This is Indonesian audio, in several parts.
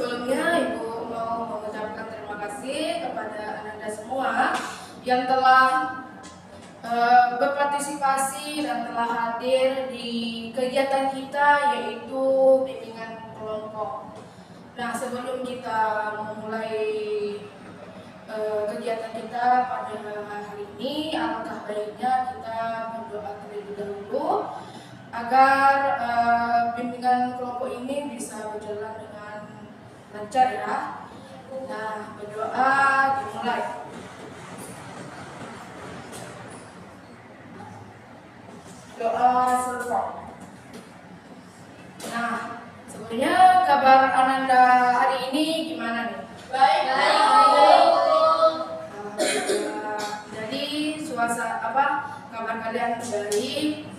Sebelumnya Ibu mau mengucapkan terima kasih kepada Anda semua yang telah berpartisipasi dan telah hadir di kegiatan kita, yaitu bimbingan kelompok. Nah, sebelum kita memulai kegiatan kita pada hari ini, alangkah baiknya kita berdoa terlebih dahulu agar bimbingan kelompok ini bisa berjalan dengan lancar ya. Nah, berdoa dimulai. Doa selesai. Nah, sebenarnya kabar Ananda hari ini gimana nih? Baik. Jadi kabar kalian baik?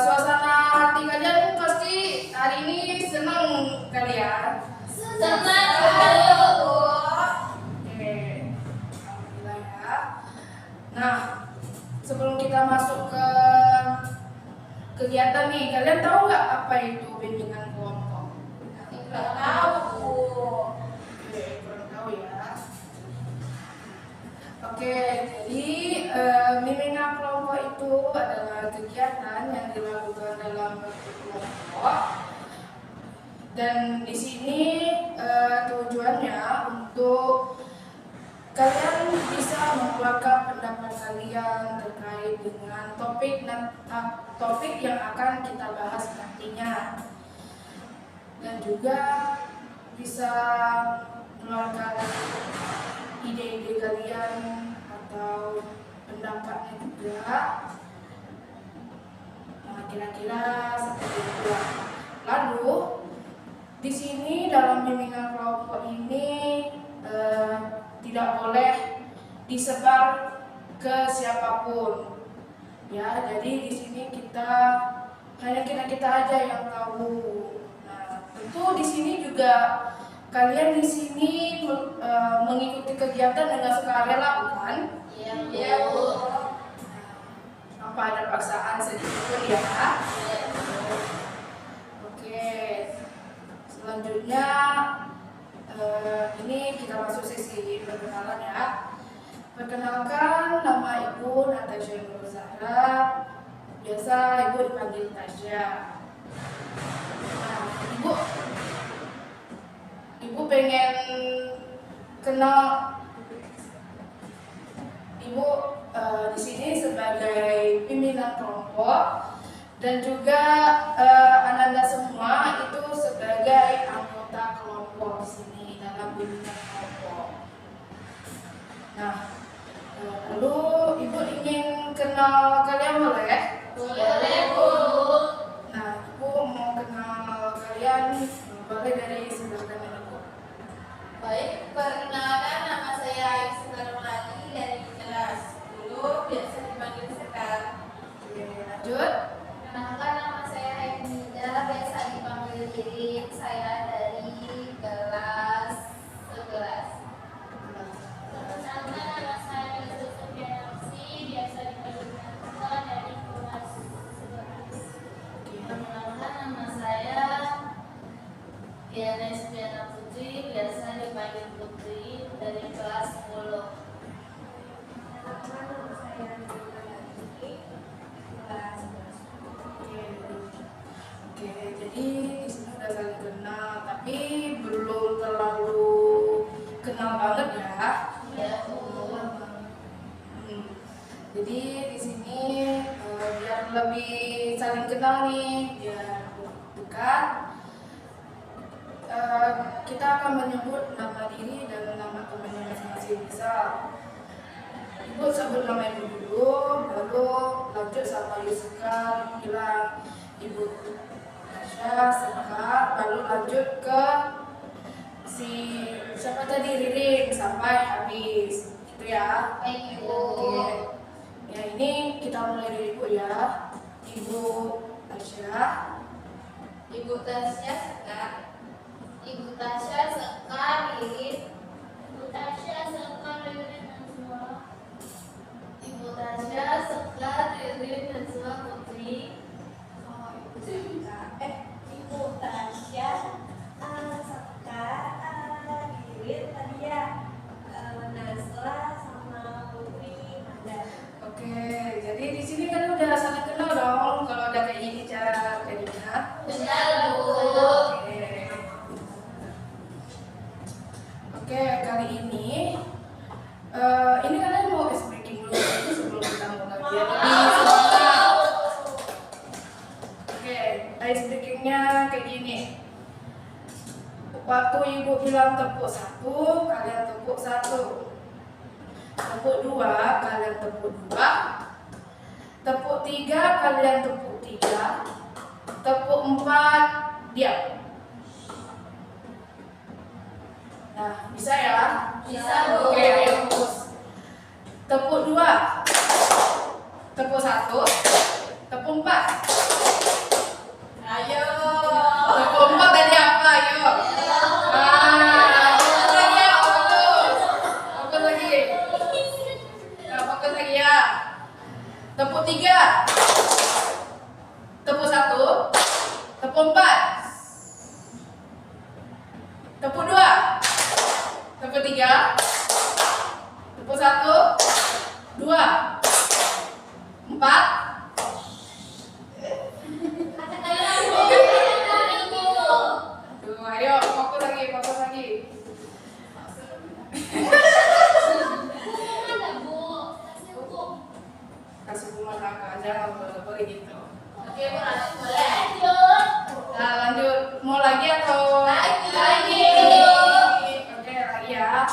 Suasana hati kalian pasti hari ini senang kali ya? Senang sekali, Bu. Oke, alhamdulillah ya. Nah, sebelum kita masuk ke kegiatan nih, kalian tahu nggak apa itu bimbingan kelompok? Nggak tahu, Bu. Oke, kurang tahu ya. Oke, jadi bimbingan kelompok itu adalah kegiatan yang dilakukan dalam bentuk kelompok, dan di sini tujuannya untuk kalian bisa mengeluarkan pendapat kalian terkait dengan topik yang akan kita bahas nantinya, dan juga bisa mengeluarkan ide-ide kalian atau pendapatnya juga. Nah, kira-kira seperti itu. Lalu di sini dalam bimbingan kelompok ini tidak boleh disebar ke siapapun. Ya, jadi di sini hanya kita aja yang tahu. Nah, tentu di sini juga kalian di sini mengikuti kegiatan dengan sukarela, bukan? Iya, Bu. Apa ada paksaan sedikit pun ya? Oke. Selanjutnya ini kita masuk sesi perkenalan ya. Perkenalkan, nama Ibu Natasha Nur Zahra. Biasa Ibu dipanggil Tasya. Nah, Ibu pengen kenal Ibu di sini sebagai pimpinan kelompok, dan juga Ananda semua itu sebagai anggota kelompok di sini dalam bimbingan kelompok. Nah, lalu Ibu ingin kenal kalian boleh? Boleh, Bu. Nah, Ibu mau kenal kalian boleh dari sebelah kanan Ibu. Baik, perkenalkan, nama saya Aisyah Melani dari kelas 10, biasa dipanggil Sekar. Oke, lanjut. Perkenalkan, nama saya Emida, biasa dipanggil Irin. Saya dari kelas 11. Perkenalkan, nama saya Yusuf Sufiansi, biasa dipanggil Nata, dari kelas 11. Perkenalkan, nama saya Diana Espiana Putri, biasa dipanggil Putri, dari kelas 10. Perkenalkan, nama saya Nurul kelas 11. Oke, jadi di sini udah saling kenal, tapi belum terlalu kenal banget ya. Ya, Bu. Jadi di sini biar lebih saling kenal nih, biar dekat, kita akan menyebut nama diri dan nama temannya masing-masing. Misal Ibu sebut nama Ibu dulu, baru lanjut sama Yuska, bilang Ibu Tasya, Sekar, lalu lanjut ke siapa tadi, Ririn, sampai habis. Gitu ya. Baik, Ibu. Oke. Ya, ini kita mulai dari Ibu ya. Ibu Tasya. Ibu Tasya Sekar. Ibu Tasya Sekar Ririn. Ibu Tasya Sekar Ririn Najwa. Ibu Tasya Sekar Ririn Najwa Putri. Ibu Tasya Sekar Oke, kali ini kalian mau ice breaking dulu sebelum kita mulai biar lebih semangat. Oke, ice breakingnya kayak gini. Waktu ibu bilang tepuk 1, kalian tepuk 1. Tepuk 2, kalian tepuk 2. Tepuk 3, kalian tepuk 3. Tepuk 4, diam. Nah, bisa ya? Bisa, Bu. Oke, ayo terus. Tepuk 2. Tepuk 1. Tepuk 4. Ayo. Tepuk 4 tadi apa? Ayo. Fokus lagi ya, fokus. Fokus lagi. Nah, fokus lagi ya. Tepuk 3. Tepuk 1. Tepuk 4. Tepuk 2. Tepuk 3. Tepuk 1. 2. 4. Tuh, ayo fokus lagi, fokus lagi. Kasih bunga kakak aja, nggak boleh gitu. Oke, Bu, lanjut boleh. Nah, lanjut. Mau lagi atau? Lagi. Oke, lagi ya.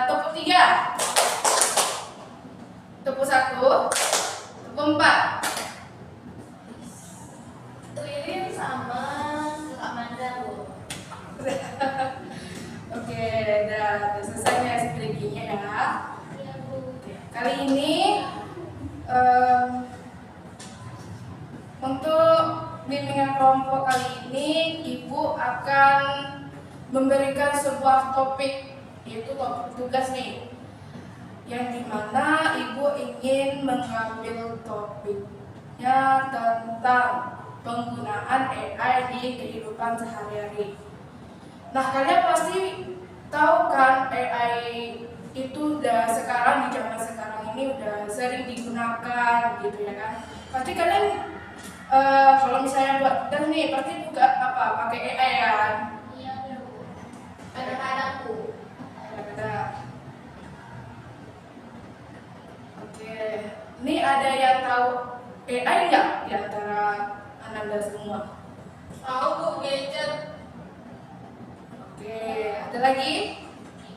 Tepuk 3. Tepuk 1. Tepuk 4. Ririn sama Kak Manda, Bu. Oke, udah selesai nih ice breaking-nya ya. Kali ini untuk bimbingan kelompok kali ini Ibu akan memberikan sebuah topik, yaitu topik tugas nih, yang dimana Ibu ingin mengambil topiknya tentang penggunaan AI di kehidupan sehari-hari. Nah, kalian pasti tahu kan AI itu udah sekarang di zaman sekarang ini udah sering digunakan gitu ya kan. Pasti kalian kalau misalnya buat tes nih pasti juga apa pakai AI kan. Kadang-kadang, Bu. Ada. Oke, ini ada yang tahu AI nggak di antara Ananda semua? Tahu, Bu, gadget. Oke, ada lagi?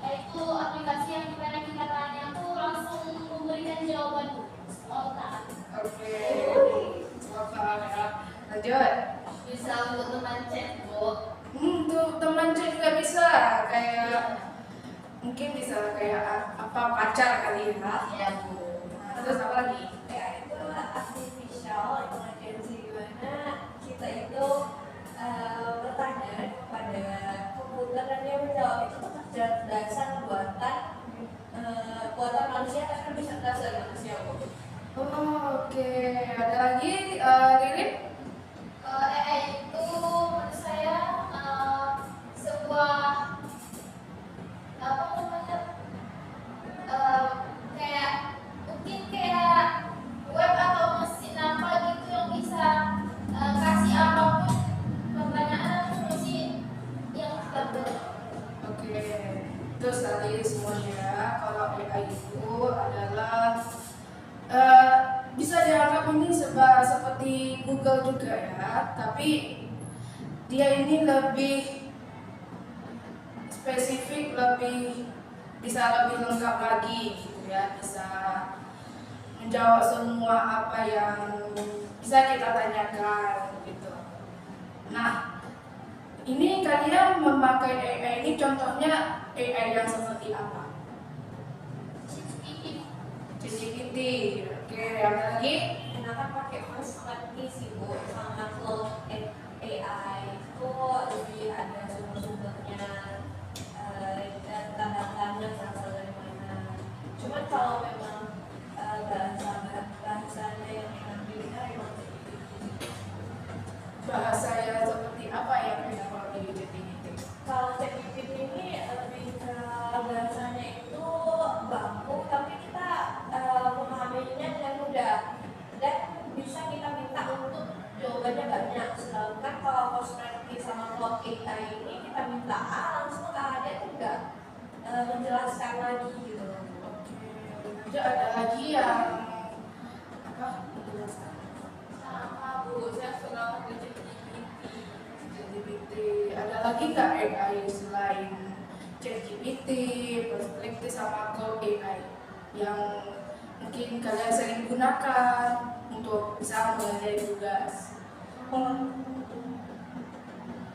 Itu aplikasi yang dimana kita tanya tuh langsung memberikan jawaban spontan. Oke, selamat ya. Lanjut. Bisa untuk teman chat, Bu. Untuk teman chat juga bisa, kayak mungkin bisa kayak apa pacar kali ya. Ya, Bu. Nah, terus apa lagi? Ya itu artificial intelligence, gimana kita itu bertanya kepada komputer dan dia menjawab. Itu kecerdasan buatan manusia kan bisa cerdas dari manusia. Oh, oke, ada lagi Ririn? AI itu menurut saya sebuah apa namanya kayak mungkin kayak web atau mesin apa gitu yang bisa kasih apapun pertanyaan atau solusi yang kita buat. Oke, terus tadi semuanya kalau AI itu adalah bisa dianggap ini seperti Google juga ya, tapi dia ini lebih spesifik, bisa lebih lengkap lagi gitu ya, bisa menjawab semua apa yang bisa kita tanyakan gitu. Nah, ini kalian memakai AI ini contohnya AI yang seperti apa? ChatGPT. Oke, ada lagi? Enakan pakai Perplexity sih, Bu, sama Cloud AI itu lebih ada sumber-sumbernya dan tanda-tanda berasal dari mana. Cuman kalau memang bahasanya yang enak didengar emang Bahasa yang seperti apa yang enak kalau di ChatGPT? kalau ChatGPT ini lebih ke bahasanya itu baku, tapi kita memahaminya dengan mudah dan bisa kita minta untuk menjelaskan lagi gitu. Oke, ada lagi yang apa? Menjelaskan. Sama Bu, saya suka mengerti. ChatGPT. Ada lagi nggak AI selain ChatGPT, Perplexity sama Claude AI yang mungkin kalian sering gunakan untuk bisa mengerjakan tugas?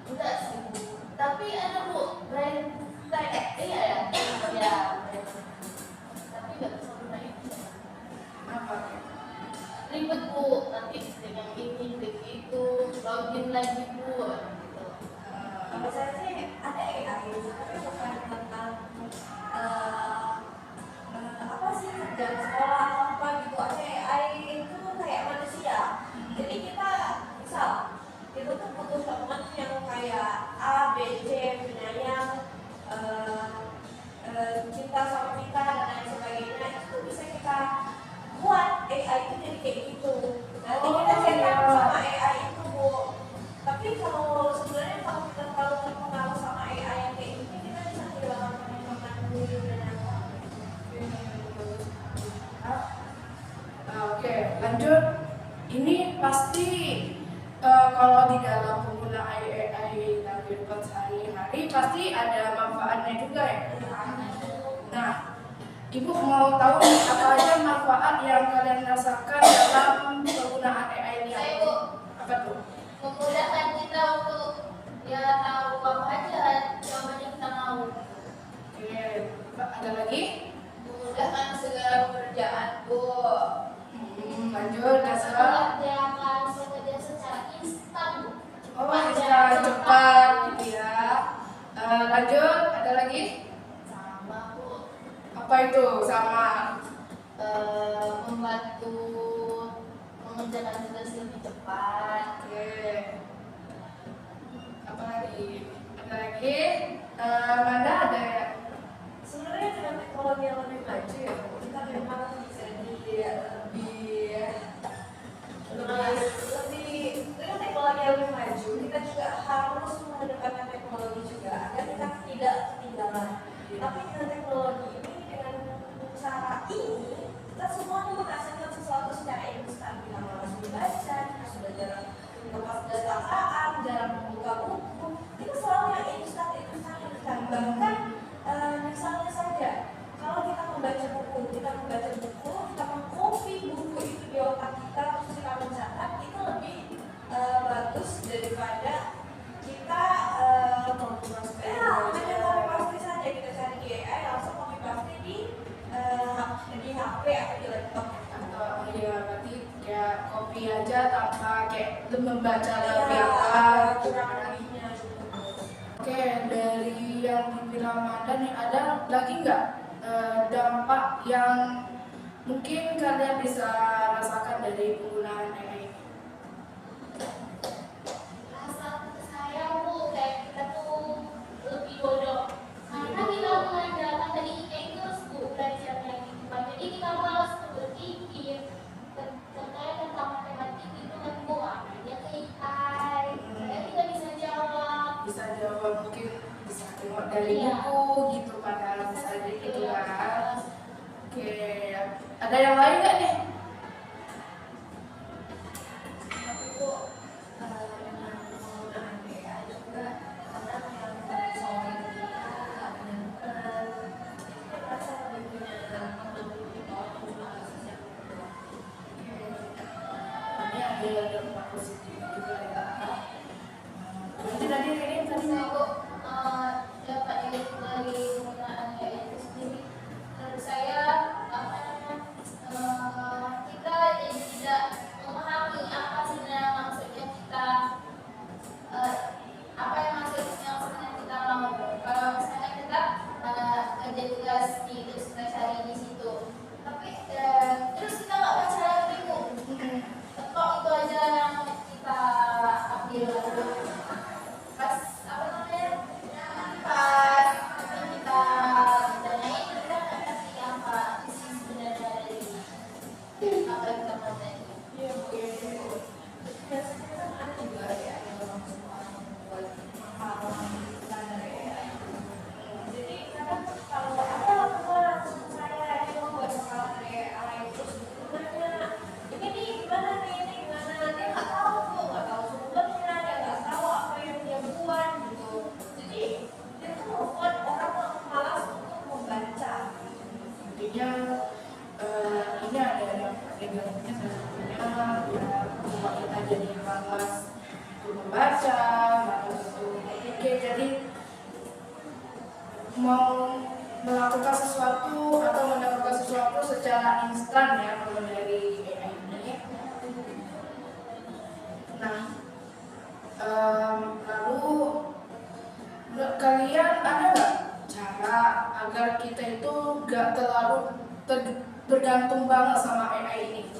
Enggak sih Bu. Tapi ada Bu, brand tag iya ya. Ya. Tapi nggak bisa guna itu. Apa? Ribet Bu, nanti dengan ini, klik itu, login lagi Bu. Gitu. Kalau saya sih ada AI, tapi bukan tentang apa sih kerjaan sekolah atau apa gitu. Ada AI itu kayak manusia. Jadi kita misal itu tuh butuh teman yang kayak A, B, C, penyayang, cinta sama kita dan lain sebagainya. Itu bisa kita buat AI itu jadi kayak gitu. Nanti kita chat sama AI itu Bu. Tapi kalau sebenarnya kalau kita terlalu terpengaruh sama AI yang kayak gini, kita bisa kehilangan teman-teman dulu dan apa. Oke, lanjut. Ini pasti kalau di dalam penggunaan AI dalam kehidupan sehari-hari pasti ada manfaatnya juga ya. Nah, Ibu mau tahu nih, apa aja manfaat yang kalian rasakan dalam penggunaan AI ini? Saya Bu, Apa tuh? memudahkan kita untuk ya tahu apa aja jawabannya kita mau. Oke, ada lagi? Memudahkan segala pekerjaan Bu. Lanjut, Kasa. Mengerjakan sekerja secara instan Bu. Oh, bisa cepat gitu ya. Lanjut, ada lagi? Sama Bu. Apa itu? Sama. Membantu mengerjakan tugas lebih cepat. Oke. Apa lagi? Ada lagi? Mana ada ya? Sebenarnya dengan teknologi yang lebih maju ya, kita memang bisa lebih dengan teknologi yang lebih maju, kita juga harus mengedepankan teknologi juga agar kita tidak ketinggalan. Tapi dengan teknologi ini, dengan cara ini, kita semua menghasilkan sesuatu secara instan. Kita malas membaca, kita sudah jarang lepas dataan, jarang membuka buku. Kita selalu yang instan. Bahkan misalnya saja, kalau kita membaca buku, kita mengcopy buku itu di otak kita, terus kita mencatat, itu lebih bagus daripada kita hanya copy paste saja. Kita cari di AI, langsung copy paste di HP atau di laptop. Atau ya berarti kayak copy aja tanpa kayak membaca lebih Ya, apa? kurang lebihnya. Oke, dari yang dibilang Manda nih, ada lagi nggak dampak yang mungkin kalian bisa rasakan dari penggunaan AI? Rasa saya Bu, kayak kita tuh lebih bodoh. Karena kita mengandalkan dari English Bu, belajarnya gitu kan. Jadi kita malas tuh berpikir terkait tentang matematik itu kan Bu, hanya ke AI. Saya kita bisa jawab. Bisa jawab, mungkin bisa tengok dari Iya. buku gitu padahal bisa aja gitu kan. Oke, ada yang lain nggak nih? Tapi Bu, dengan penggunaan AI juga kadang yang soal kita nggak menyenangkan. Kita merasa lebih punya teman kita penggunaan sosial media. Ini ada dampak positif juga ya. Nanti tadi ini tadi Saya Bu, dapat ilmu dari penggunaan AI itu sendiri. Menurut saya kita jadi tidak memahami apa sebenarnya maksudnya kita apa yang maksudnya kita mau. Kalau misalnya kita kerja tugas di terus kita cari di situ, tapi terus kita nggak baca lagi Bu, ketok itu aja yang kita mau melakukan sesuatu atau mendapatkan sesuatu secara instan ya kalau dari AI ini. Nah, lalu menurut kalian ada nggak cara agar kita itu nggak terlalu bergantung banget sama AI ini?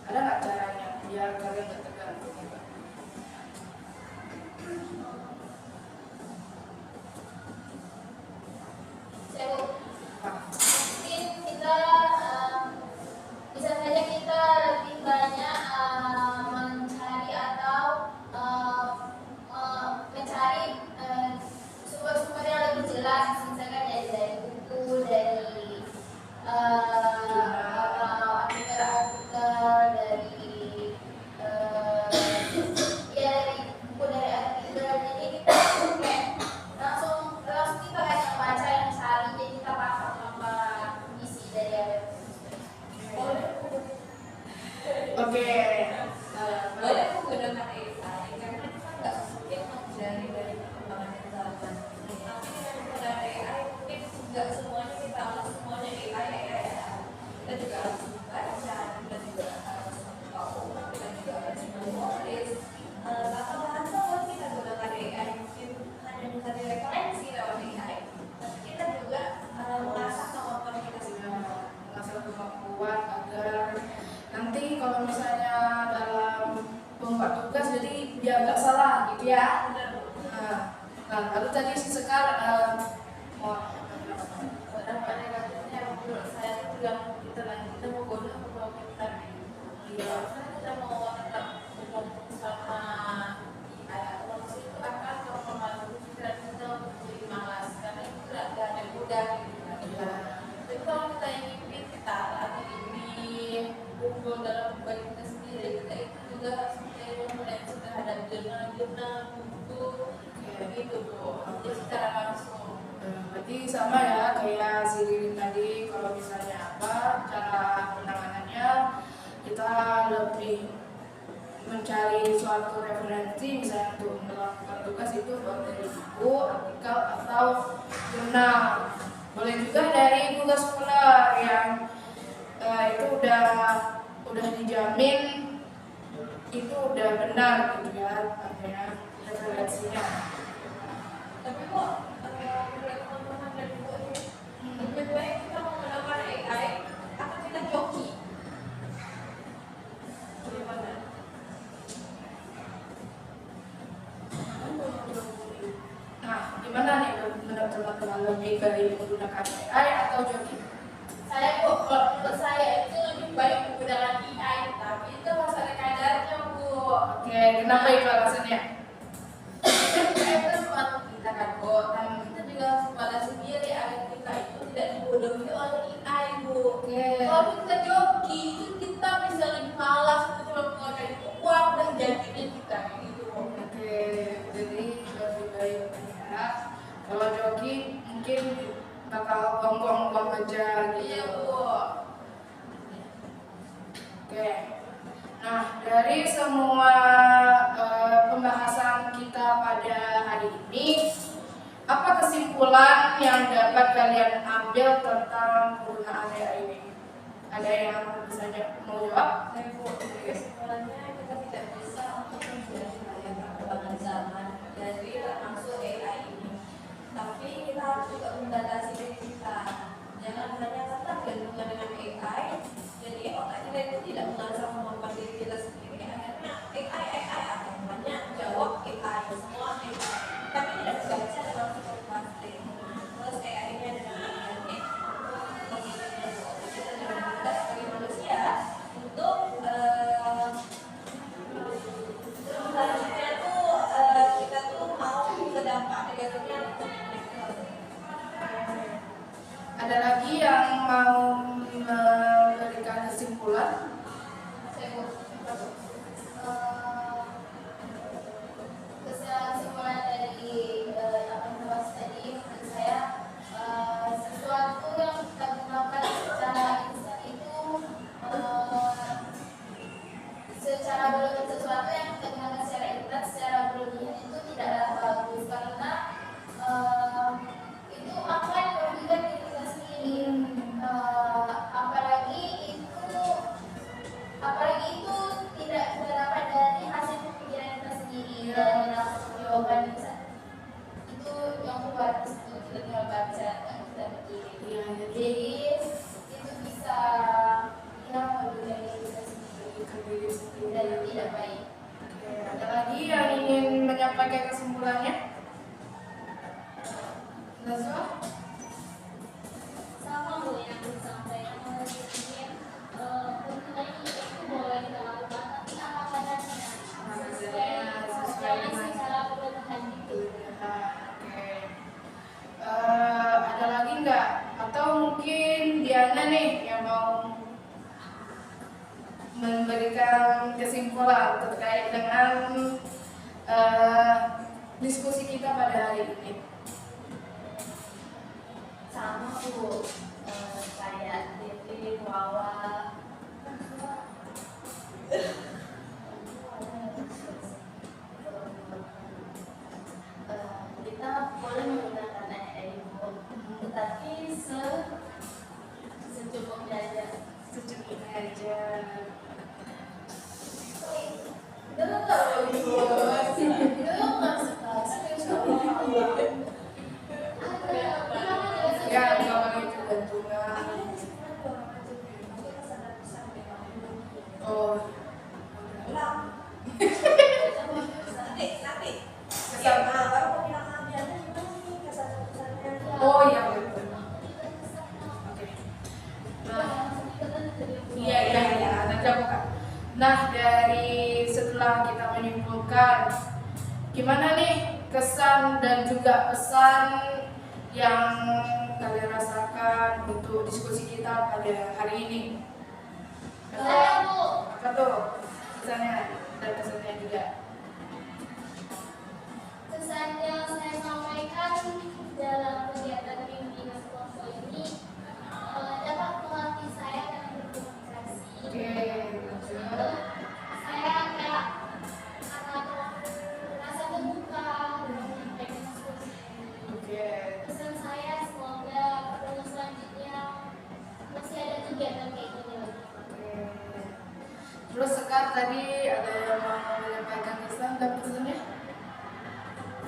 Ada nggak caranya biar kalian nggak tergantung? Mungkin kita bisa saja kita lebih banyak mencari atau mencari sumber-sumber yang lebih jelas, misalkan dari buku, dari artikel-artikel, dari ya dari buku, dari artikel. Jadi kita kayak langsung kita kayak baca yang cari, jadi kita paham apa isi dari apa. Oke. Boleh menggunakan AI karena kita nggak mungkin menghindari dari perkembangan zaman. Tapi dengan menggunakan AI mungkin nggak semuanya kita harus semuanya AI. Kita juga harus membaca, kita juga harus tahu, kita juga harus menulis. Kata bahasa pun kita gunakan AI mungkin hanya mencari referensi lewat AI. Tapi kita juga mengasah kemampuan kita sendiri. Mengasah kemampuan agar nanti kalau misalnya dalam membuat tugas jadi biar nggak salah gitu ya. Nah, lalu tadi si Sekar Pada negatifnya menurut saya itu yang kita mau guna atau kita kita mau tetap bergabung sama AI atau itu akan mempengaruhi pikiran kita untuk jadi malas karena itu tidak ada mudah gitu kan. Tapi kalau kita ingin kita atau ingin unggul dalam pribadi kita sendiri, kita itu juga harus mencari referensi terhadap jurnal-jurnal, buku, begitu tuh. Jadi secara langsung. berarti sama ya kayak si Ririn tadi, kalau misalnya apa cara penanganannya, kita lebih mencari suatu referensi misalnya untuk melakukan tugas itu dari buku, artikel atau jurnal. Boleh juga dari Google Scholar yang itu udah dijamin itu udah benar gitu ya artinya referensinya. Tapi kok menurut teman-teman dan ibu ini lebih baik kita menggunakan AI atau kita joki? Gimana? Nah, gimana nih menurut teman-teman, lebih baik menggunakan AI atau joki? Saya kok kalau menurut saya itu lebih baik menggunakan AI, tapi itu harus ada kadarnya Bu. Oke, kenapa itu alasannya? AI itu membantu kita kan Bu, tapi kita juga harus membatasi diri agar kita itu tidak dibodohi oleh AI Bu. Oke. Kalau kita joki itu kita bisa lebih malas, kita cuma mengeluarkan itu uang dan jadinya kita gitu Bu. Oke, jadi lebih baik ya. Kalau joki mungkin bakal buang-buang aja gitu. Iya Bu. Oke. Nah, dari semua pembahasan kita pada hari ini, apa kesimpulan yang dapat kalian ambil tentang penggunaan AI ini? Ada yang bisa mau jawab? Saya Bu, kesimpulannya kita tidak bisa untuk menghindari dari perkembangan zaman dari termasuk AI ini. Tapi kita harus juga membatasi diri kita. Jangan hanya tetap gabungan dengan AI. Jadi otak kita itu tidak mengasah kemampuan diri kita sendiri. Akhirnya AI akan banyak jawab AI, semua AI. Tapi tidak dibaca dalam satu pasti. Terus AI ini ada dengan kita juga diminta sebagai manusia untuk selanjutnya tuh kita tuh mau ke dampak negatifnya. Ada lagi yang mau memberikan kesimpulan? Kesimpulan dari apa yang dibahas tadi, menurut saya sesuatu yang kita gunakan secara instan itu secara berlebihan, sesuatu yang kita gunakan secara instan secara berlebihan itu tidaklah bagus karena itu apa Nazwa? Sama Bu yang disampaikan oleh Ibu. Penggunaan IE itu boleh dilakukan, tapi apa kadarnya? Sesuai Jangan dengan secara berlebihan gitu. Oke. Ada lagi nggak? Atau mungkin Diana nih yang mau memberikan kesimpulan terkait dengan diskusi kita pada hari ini. Sama Bu, kayak Devi, Wawa, kita boleh menggunakan AI Bu, tetapi secukupnya aja. Secukupnya aja. Dulu kalau Ibu, dulu maksudnya serius Ya, kalau itu kebentungan. Oh, oh iya betul. Oke. Iya iya iya. Nanti aku Kak. Nah, dari setelah kita menyimpulkan, gimana nih kesan dan juga pesan yang kalian rasakan untuk diskusi kita pada hari ini? Saya Bu. Apa tuh kesannya dan pesannya juga? Kesan yang saya sampaikan dalam kegiatan bimbingan kelompok ini dapat melatih saya dalam berkomunikasi. Oke, lanjut. Saya kayak sangat merasa terbuka dalam menyampaikan diskusi. Oke. Pesan saya semoga pertemuan selanjutnya masih ada kegiatan kayak gini lagi. Oke. Terus Sekar tadi ada yang mau menyampaikan kesan dan pesannya?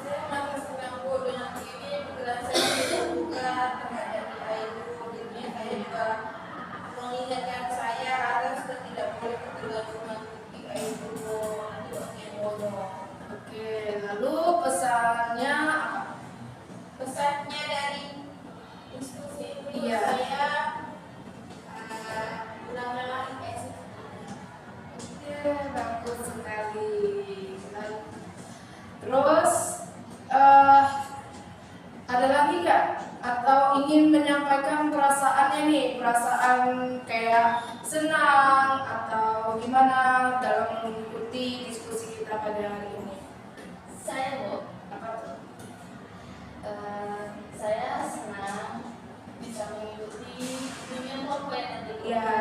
Saya merasa senang Bu dengan ini, kebetulan saya sudah buka terhadap AI itu, jadinya saya juga mengingatkan saya agar sudah tidak boleh ketergantungan AI itu nanti waktunya bodoh. Oke, lalu pesannya apa? Pesannya dari diskusi itu Iya. saya gunakanlah AI. Oke, bagus sekali. Terus ada lagi nggak? Atau ingin menyampaikan perasaannya nih, perasaan kayak senang atau gimana dalam mengikuti diskusi kita pada hari ini? Saya Bu, Apa tuh? saya senang bisa mengikuti dunia korporat nanti. Iya.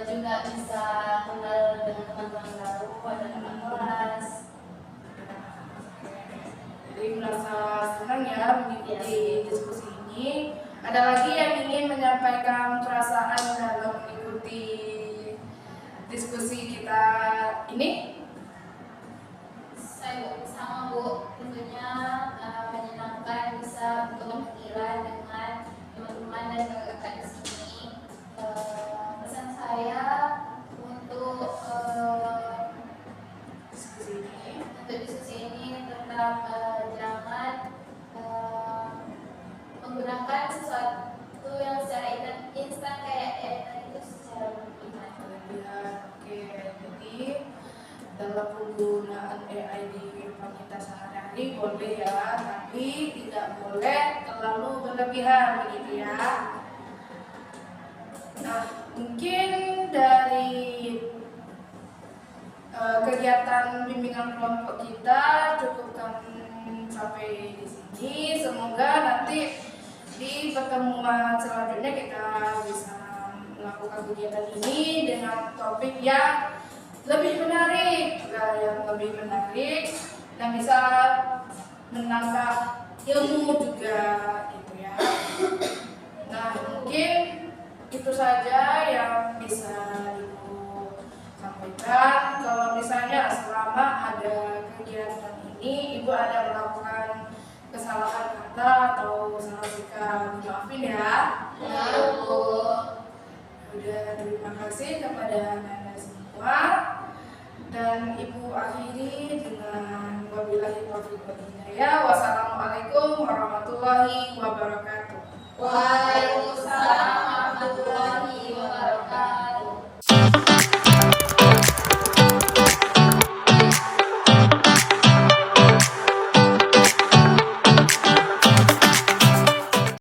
Juga bisa kenal dengan teman-teman baru, ada teman kelas. Jadi merasa senang ya mengikuti diskusi ini. Ada lagi yang ingin menyampaikan perasaan dalam mengikuti diskusi kita ini? Saya sama Bu, tentunya menyenangkan bisa bertukar pikiran dengan teman-teman dan kakak-kakak di sini. Pesan saya untuk diskusi ini tetap jangan menggunakan sesuatu yang secara instan kayak editan itu secara berlebihan. Ya, oke. Jadi dalam penggunaan AI di kehidupan kita sehari-hari boleh ya, tapi tidak boleh terlalu berlebihan begitu ya. Nah, mungkin dari kegiatan bimbingan kelompok kita cukupkan sampai di sini. Semoga nanti di pertemuan selanjutnya kita bisa melakukan kegiatan ini dengan topik yang lebih menarik, dan bisa menambah ilmu juga gitu ya. Nah, mungkin itu saja yang bisa Ibu sampaikan. Kalau misalnya selama ada kegiatan ini Ibu ada melakukan kesalahan kata atau salah sikap, maafin ya. Ya, Bu. Udah, terima kasih kepada Anda semua, dan Ibu akhiri dengan Wabillahi taufiq wal hidayah. Wassalamualaikum warahmatullahi wabarakatuh. Waalaikumsalam.